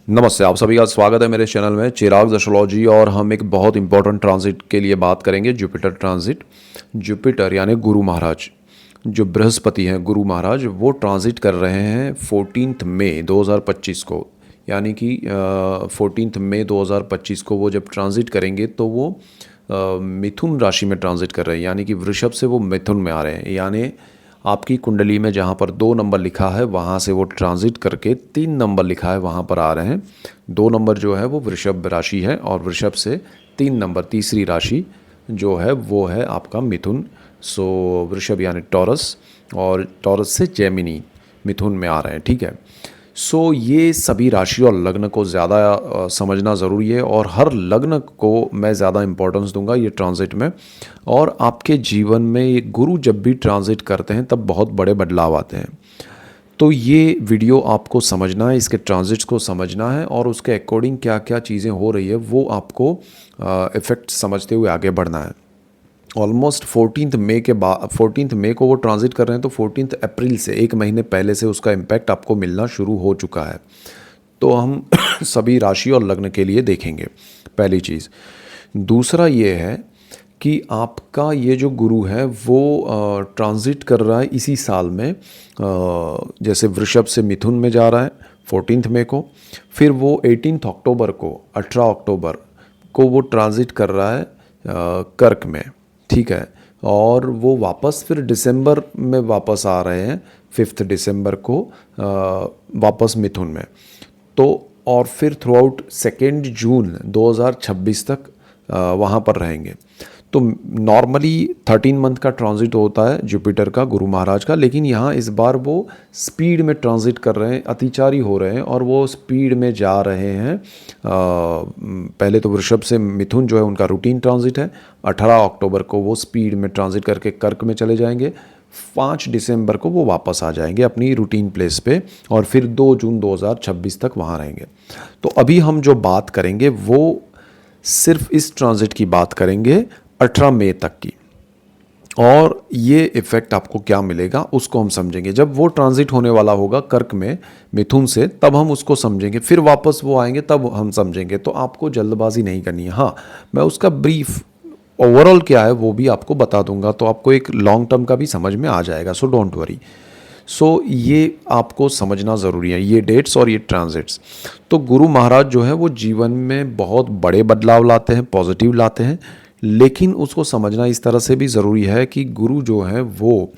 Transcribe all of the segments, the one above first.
नमस्ते, आप सभी का स्वागत है मेरे चैनल में चिराग एस्ट्रोलॉजी। और हम एक बहुत इंपॉर्टेंट ट्रांजिट के लिए बात करेंगे, जुपिटर ट्रांजिट। जुपिटर यानी गुरु महाराज, जो बृहस्पति हैं गुरु महाराज, वो ट्रांजिट कर रहे हैं 14 मई 2025 को। यानी कि 14 मई 2025 को वो जब ट्रांजिट करेंगे तो वो मिथुन राशि में ट्रांजिट कर रहे हैं, यानी कि वृषभ से वो मिथुन में आ रहे हैं। यानी आपकी कुंडली में जहाँ पर 2 नंबर लिखा है वहाँ से वो ट्रांजिट करके 3 नंबर लिखा है वहाँ पर आ रहे हैं। 2 नंबर जो है वो वृषभ राशि है और वृषभ से 3 नंबर तीसरी राशि जो है वो है आपका मिथुन। सो वृषभ यानी टॉरस, और टॉरस से जेमिनी मिथुन में आ रहे हैं, ठीक है। सो ये सभी राशि और लग्न को ज़्यादा समझना ज़रूरी है, और हर लग्न को मैं ज़्यादा इम्पोर्टेंस दूंगा ये ट्रांजिट में। और आपके जीवन में ये गुरु जब भी ट्रांजिट करते हैं तब बहुत बड़े बदलाव आते हैं। तो ये वीडियो आपको समझना है, इसके ट्रांजिट्स को समझना है, और उसके अकॉर्डिंग क्या क्या चीज़ें हो रही है वो आपको इफ़ेक्ट समझते हुए आगे बढ़ना है। ऑलमोस्ट 14 मई के बाद 14 मई को वो ट्रांजिट कर रहे हैं, तो 14 अप्रैल से 1 महीने पहले से उसका इम्पैक्ट आपको मिलना शुरू हो चुका है। तो हम सभी राशि और लग्न के लिए देखेंगे, पहली चीज़। दूसरा ये है कि आपका ये जो गुरु है वो ट्रांजिट कर रहा है इसी साल में, जैसे वृषभ से मिथुन में जा रहा है 14 मई को, फिर वो 18 अक्टूबर को 18 अक्टूबर को वो ट्रांजिट कर रहा है कर्क में, ठीक है। और वो वापस फिर दिसंबर में वापस आ रहे हैं 5 दिसंबर को वापस मिथुन में। तो और फिर थ्रू आउट 2 जून 2026 तक वहाँ पर रहेंगे। तो नॉर्मली 13 मंथ का ट्रांजिट होता है जुपिटर का, गुरु महाराज का, लेकिन यहाँ इस बार वो स्पीड में ट्रांजिट कर रहे हैं, अतिचारी हो रहे हैं, और वो स्पीड में जा रहे हैं। पहले तो वृषभ से मिथुन जो है उनका रूटीन ट्रांजिट है, 18 अक्टूबर को वो स्पीड में ट्रांजिट करके कर्क में चले जाएंगे, 5 दिसंबर को वो वापस आ जाएंगे अपनी रूटीन प्लेस पे, और फिर 2 जून 2026 तक वहाँ रहेंगे। तो अभी हम जो बात करेंगे वो सिर्फ इस ट्रांजिट की बात करेंगे 18 मई तक की, और ये इफ़ेक्ट आपको क्या मिलेगा उसको हम समझेंगे जब वो ट्रांजिट होने वाला होगा कर्क में मिथुन से, तब हम उसको समझेंगे। फिर वापस वो आएंगे तब हम समझेंगे। तो आपको जल्दबाजी नहीं करनी है। हाँ, मैं उसका ब्रीफ ओवरऑल क्या है वो भी आपको बता दूंगा, तो आपको एक लॉन्ग टर्म का भी समझ में आ जाएगा। So don't worry. सो ये आपको समझना ज़रूरी है, ये डेट्स और ये ट्रांजिट्स। तो गुरु महाराज जो है वो जीवन में बहुत बड़े बदलाव लाते हैं, पॉजिटिव लाते हैं, लेकिन उसको समझना इस तरह से भी ज़रूरी है कि गुरु जो है वो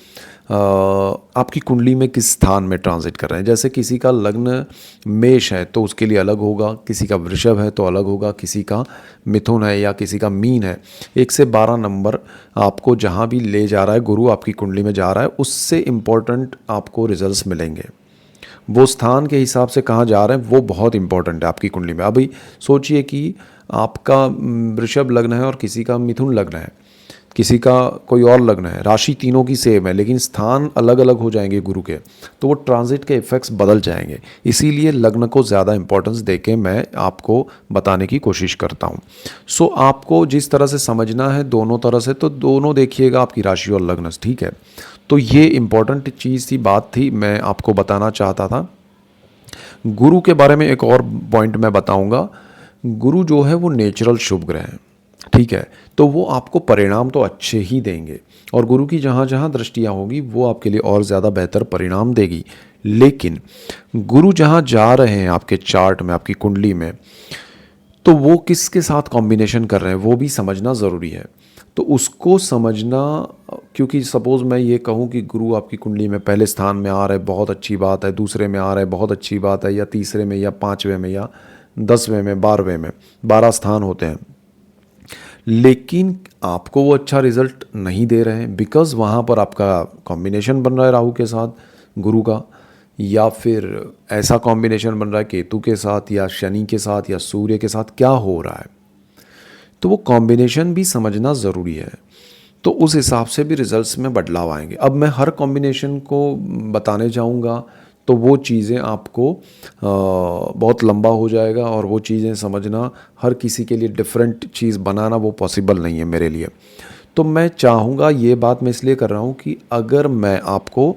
आपकी कुंडली में किस स्थान में ट्रांजिट कर रहे हैं। जैसे किसी का लग्न मेष है तो उसके लिए अलग होगा, किसी का वृषभ है तो अलग होगा, किसी का मिथुन है या किसी का मीन है। 1 से 12 नंबर आपको जहाँ भी ले जा रहा है गुरु, आपकी कुंडली में जा रहा है, उससे इम्पोर्टेंट आपको रिजल्ट्स मिलेंगे। वो स्थान के हिसाब से कहाँ जा रहे हैं वो बहुत इंपॉर्टेंट है आपकी कुंडली में। अभी सोचिए कि आपका वृषभ लग्न है और किसी का मिथुन लग्न है, किसी का कोई और लग्न है, राशि तीनों की सेम है लेकिन स्थान अलग अलग हो जाएंगे गुरु के, तो वो ट्रांजिट के इफ़ेक्ट्स बदल जाएंगे। इसीलिए लग्न को ज़्यादा इंपॉर्टेंस देके मैं आपको बताने की कोशिश करता हूँ। सो आपको जिस तरह से समझना है दोनों तरह से, तो दोनों देखिएगा, आपकी राशि और लग्न, ठीक है। तो ये इंपॉर्टेंट चीज़ थी, बात थी, मैं आपको बताना चाहता था। गुरु के बारे में एक और पॉइंट मैं बताऊंगा। गुरु जो है वो नेचुरल शुभ ग्रह है, ठीक है। तो वो आपको परिणाम तो अच्छे ही देंगे, और गुरु की जहाँ जहाँ दृष्टियाँ होगी वो आपके लिए और ज़्यादा बेहतर परिणाम देगी। लेकिन गुरु जहाँ जा रहे हैं आपके चार्ट में, आपकी कुंडली में, तो वो किसके साथ कॉम्बिनेशन कर रहे हैं वो भी समझना ज़रूरी है। तो उसको समझना, क्योंकि सपोज़ मैं ये कहूँ कि गुरु आपकी कुंडली में पहले स्थान में आ रहे हैं, बहुत अच्छी बात है, दूसरे में आ रहे हैं, बहुत अच्छी बात है, या तीसरे में या 5वें में या 10वें में 12वें में, 12 स्थान होते हैं, लेकिन आपको वो अच्छा रिजल्ट नहीं दे रहे हैं, बिकॉज़ वहाँ पर आपका कॉम्बिनेशन बन रहा है राहु के साथ गुरु का, या फिर ऐसा कॉम्बिनेशन बन रहा है केतु के साथ या शनि के साथ या सूर्य के साथ, क्या हो रहा है। तो वो कॉम्बिनेशन भी समझना ज़रूरी है, तो उस हिसाब से भी रिजल्ट्स में बदलाव आएंगे। अब मैं हर कॉम्बिनेशन को बताने जाऊंगा तो वो चीज़ें आपको बहुत लंबा हो जाएगा, और वो चीज़ें समझना, हर किसी के लिए डिफरेंट चीज़ बनाना वो पॉसिबल नहीं है मेरे लिए। तो मैं चाहूँगा, ये बात मैं इसलिए कर रहा हूँ कि अगर मैं आपको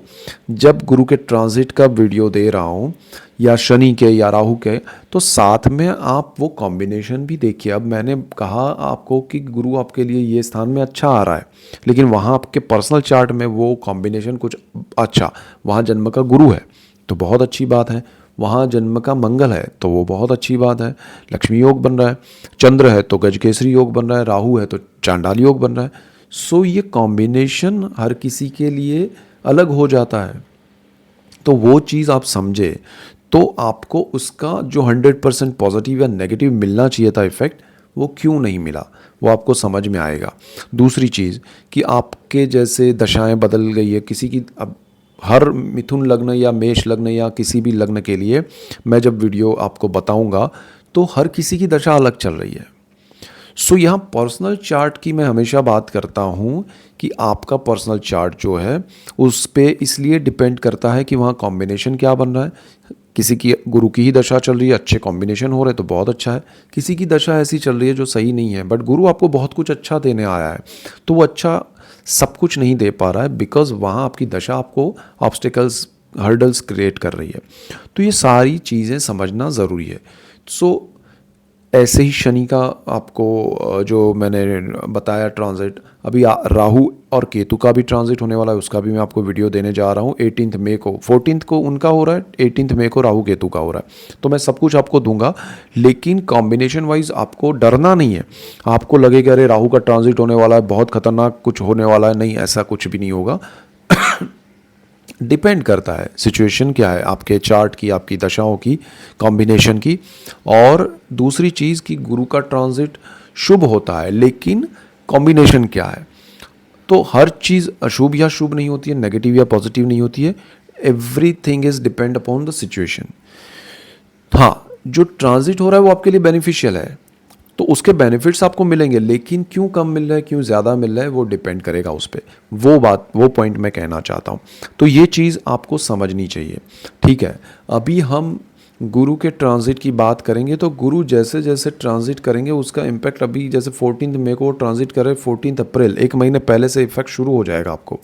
जब गुरु के ट्रांजिट का वीडियो दे रहा हूँ या शनि के या राहु के, तो साथ में आप वो कॉम्बिनेशन भी देखिए। अब मैंने कहा आपको कि गुरु आपके लिए ये स्थान में अच्छा आ रहा है, लेकिन वहाँ आपके पर्सनल चार्ट में वो कॉम्बिनेशन कुछ अच्छा, वहाँ जन्म का गुरु है तो बहुत अच्छी बात है, वहाँ जन्म का मंगल है तो वो बहुत अच्छी बात है, लक्ष्मी योग बन रहा है, चंद्र है तो गजकेसरी योग बन रहा है, राहु है तो चांडाल योग बन रहा है। सो ये कॉम्बिनेशन हर किसी के लिए अलग हो जाता है, तो वो चीज़ आप समझे तो आपको उसका जो 100% पॉजिटिव या नेगेटिव मिलना चाहिए था इफेक्ट, वो क्यों नहीं मिला वो आपको समझ में आएगा। दूसरी चीज़ कि आपके जैसे दशाएं बदल गई है किसी की, अब हर मिथुन लग्न या मेष लग्न या किसी भी लग्न के लिए मैं जब वीडियो आपको बताऊंगा तो हर किसी की दशा अलग चल रही है। सो यहाँ पर्सनल चार्ट की मैं हमेशा बात करता हूँ कि आपका पर्सनल चार्ट जो है उस पे इसलिए डिपेंड करता है कि वहाँ कॉम्बिनेशन क्या बन रहा है। किसी की गुरु की ही दशा चल रही है, अच्छे कॉम्बिनेशन हो रहे हैं तो बहुत अच्छा है, किसी की दशा ऐसी चल रही है जो सही नहीं है, बट गुरु आपको बहुत कुछ अच्छा देने आया है तो वो अच्छा सब कुछ नहीं दे पा रहा है बिकॉज वहाँ आपकी दशा आपको ऑब्स्टिकल्स हर्डल्स क्रिएट कर रही है। तो ये सारी चीज़ें समझना ज़रूरी है। सो ऐसे ही शनि का आपको जो मैंने बताया ट्रांजिट, अभी राहु और केतु का भी ट्रांजिट होने वाला है, उसका भी मैं आपको वीडियो देने जा रहा हूँ 18 मई को। 14 को उनका हो रहा है, 18 मई को राहु केतु का हो रहा है, तो मैं सब कुछ आपको दूंगा। लेकिन कॉम्बिनेशन वाइज आपको डरना नहीं है। आपको लगेगा अरे राहु का ट्रांजिट होने वाला है बहुत खतरनाक कुछ होने वाला है, नहीं, ऐसा कुछ भी नहीं होगा। डिपेंड करता है सिचुएशन क्या है आपके चार्ट की, आपकी दशाओं की, कॉम्बिनेशन की। और दूसरी चीज़ कि गुरु का ट्रांजिट शुभ होता है लेकिन कॉम्बिनेशन क्या है। तो हर चीज़ अशुभ या शुभ नहीं होती है, नेगेटिव या पॉजिटिव नहीं होती है, everything is depend upon the situation. हाँ, जो ट्रांजिट हो रहा है वो आपके लिए बेनिफिशियल है तो उसके बेनिफिट्स आपको मिलेंगे, लेकिन क्यों कम मिल रहा है क्यों ज़्यादा मिल रहा है वो डिपेंड करेगा उस पर। वो पॉइंट मैं कहना चाहता हूँ। तो ये चीज़ आपको समझनी चाहिए। ठीक है, अभी हम गुरु के ट्रांजिट की बात करेंगे तो गुरु जैसे जैसे ट्रांजिट करेंगे उसका इम्पैक्ट, अभी जैसे 14 मई को ट्रांजिट करे, 14 अप्रैल, एक महीने पहले से इफेक्ट शुरू हो जाएगा आपको।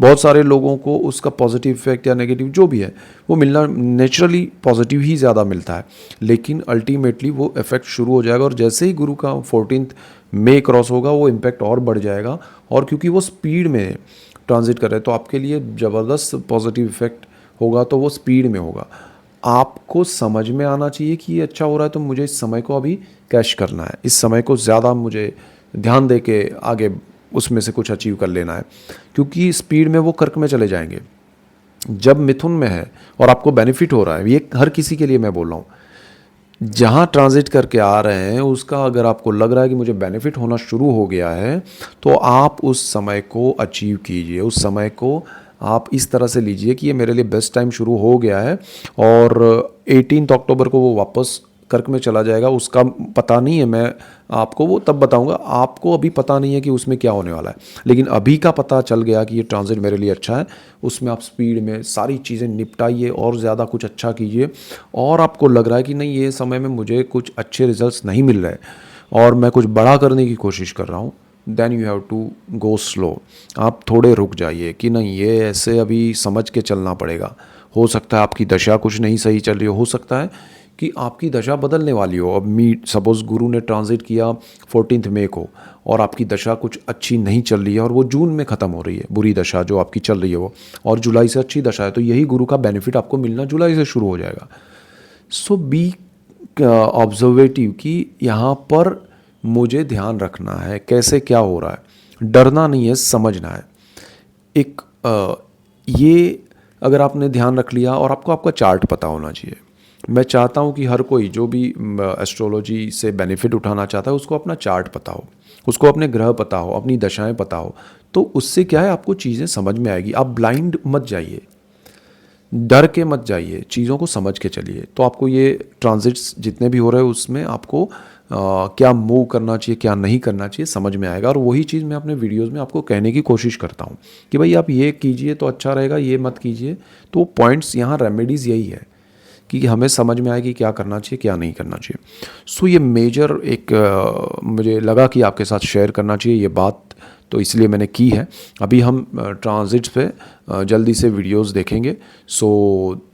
बहुत सारे लोगों को उसका पॉजिटिव इफेक्ट या नेगेटिव जो भी है वो मिलना नेचुरली पॉजिटिव ही ज़्यादा मिलता है, लेकिन अल्टीमेटली वो इफेक्ट शुरू हो जाएगा। और जैसे ही गुरु का 14 मई क्रॉस होगा वो इम्पैक्ट और बढ़ जाएगा, और क्योंकि वो स्पीड में ट्रांजिट कर रहे हैं तो आपके लिए ज़बरदस्त पॉजिटिव इफेक्ट होगा, तो वो स्पीड में होगा। आपको समझ में आना चाहिए कि ये अच्छा हो रहा है तो मुझे इस समय को अभी कैश करना है, इस समय को ज़्यादा मुझे ध्यान दे के आगे उसमें से कुछ अचीव कर लेना है, क्योंकि स्पीड में वो कर्क में चले जाएंगे। जब मिथुन में है और आपको बेनिफिट हो रहा है, ये हर किसी के लिए मैं बोल रहा हूँ, जहाँ ट्रांजिट करके आ रहे हैं उसका अगर आपको लग रहा है कि मुझे बेनिफिट होना शुरू हो गया है तो आप उस समय को अचीव कीजिए, उस समय को आप इस तरह से लीजिए कि ये मेरे लिए बेस्ट टाइम शुरू हो गया है। और 18 अक्टूबर को वो वापस कर्क में चला जाएगा, उसका पता नहीं है, मैं आपको वो तब बताऊंगा। आपको अभी पता नहीं है कि उसमें क्या होने वाला है, लेकिन अभी का पता चल गया कि ये ट्रांजिट मेरे लिए अच्छा है। उसमें आप स्पीड में सारी चीज़ें निपटाइए और ज़्यादा कुछ अच्छा कीजिए। और आपको लग रहा है कि नहीं, ये समय में मुझे कुछ अच्छे रिजल्ट्स नहीं मिल रहे और मैं कुछ बड़ा करने की कोशिश कर रहा हूँ, then you have to go slow. आप थोड़े रुक जाइए कि नहीं, ये ऐसे अभी समझ के चलना पड़ेगा। हो सकता है आपकी दशा कुछ नहीं सही चल रही हो सकता है कि आपकी दशा बदलने वाली हो। अब सपोज गुरु ने ट्रांजिट किया 14 मई को और आपकी दशा कुछ अच्छी नहीं चल रही है और वो जून में ख़त्म हो रही है, बुरी दशा जो आपकी चल रही है वो, और जुलाई से अच्छी दशा है, तो यही गुरु का बेनिफिट आपको मिलना जुलाई से शुरू हो जाएगा। सो बी ऑब्जर्वेटिव कि यहाँ पर मुझे ध्यान रखना है कैसे क्या हो रहा है, डरना नहीं है, समझना है। एक ये अगर आपने ध्यान रख लिया और आपको आपका चार्ट पता होना चाहिए। मैं चाहता हूँ कि हर कोई जो भी एस्ट्रोलॉजी से बेनिफिट उठाना चाहता है उसको अपना चार्ट पता हो, उसको अपने ग्रह पता हो, अपनी दशाएं पता हो, तो उससे क्या है आपको चीज़ें समझ में आएगी। आप ब्लाइंड मत जाइए, डर के मत जाइए, चीज़ों को समझ के चलिए। तो आपको ये ट्रांजिट्स जितने भी हो रहे हैं उसमें आपको क्या मूव करना चाहिए क्या नहीं करना चाहिए समझ में आएगा। और वही चीज़ मैं अपने वीडियोस में आपको कहने की कोशिश करता हूँ कि भाई आप ये कीजिए तो अच्छा रहेगा, ये मत कीजिए। तो पॉइंट्स यहाँ रेमेडीज़ यही है कि हमें समझ में आए कि क्या करना चाहिए क्या नहीं करना चाहिए। सो ये मेजर एक मुझे लगा कि आपके साथ शेयर करना चाहिए ये बात। तो इसलिए मैंने की है। अभी हम ट्रांजिट्स पे जल्दी से वीडियोस देखेंगे। सो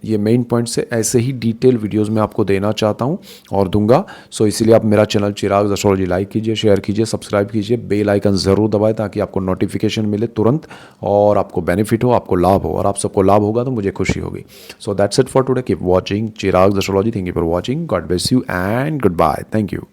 ये मेन पॉइंट से ऐसे ही डिटेल वीडियोस मैं आपको देना चाहता हूँ और दूंगा। सो इसीलिए आप मेरा चैनल चिराग एस्ट्रोलॉजी लाइक कीजिए, शेयर कीजिए, सब्सक्राइब कीजिए, बेल आइकन ज़रूर दबाएं ताकि आपको नोटिफिकेशन मिले तुरंत और आपको बेनिफिट हो, आपको लाभ हो, और आप सबको लाभ होगा तो मुझे खुशी होगी। So that's it for today. Keep watching Chirag astrology. Thank you for watching. God bless you and goodbye. Thank you.